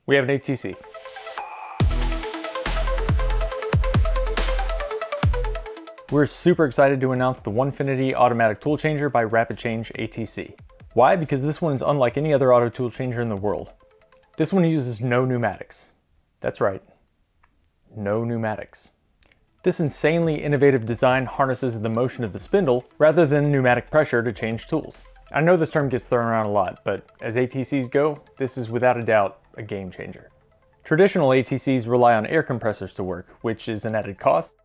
We have an ATC. We're super excited to announce the Onefinity Automatic Tool Changer by RapidChange ATC. Why? Because this one is unlike any other auto tool changer in the world. This one uses no pneumatics. That's right, no pneumatics. This insanely innovative design harnesses the motion of the spindle rather than pneumatic pressure to change tools. I know this term gets thrown around a lot, but as ATCs go, this is without a doubt a game changer. Traditional ATCs rely on air compressors to work, which is an added cost,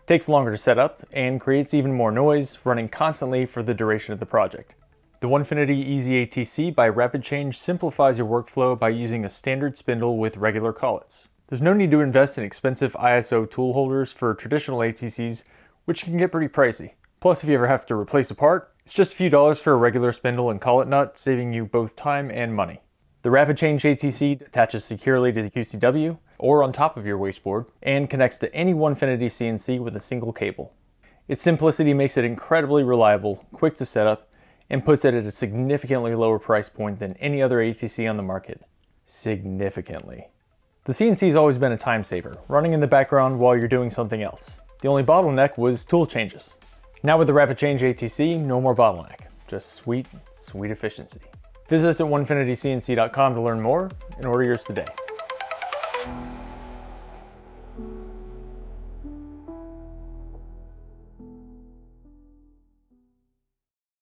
takes longer to set up, and creates even more noise, running constantly for the duration of the project. The Onefinity Easy ATC by RapidChange simplifies your workflow by using a standard spindle with regular collets. There's no need to invest in expensive ISO tool holders for traditional ATCs, which can get pretty pricey. Plus, if you ever have to replace a part, it's just a few dollars for a regular spindle and collet nut, saving you both time and money. The RapidChange ATC attaches securely to the QCW or on top of your wasteboard and connects to any Onefinity CNC with a single cable. Its simplicity makes it incredibly reliable, quick to set up, and puts it at a significantly lower price point than any other ATC on the market. Significantly. The CNC has always been a time saver, running in the background while you're doing something else. The only bottleneck was tool changes. Now with the RapidChange ATC, no more bottleneck. Just sweet, sweet efficiency. Visit us at OneFinityCNC.com to learn more and order yours today.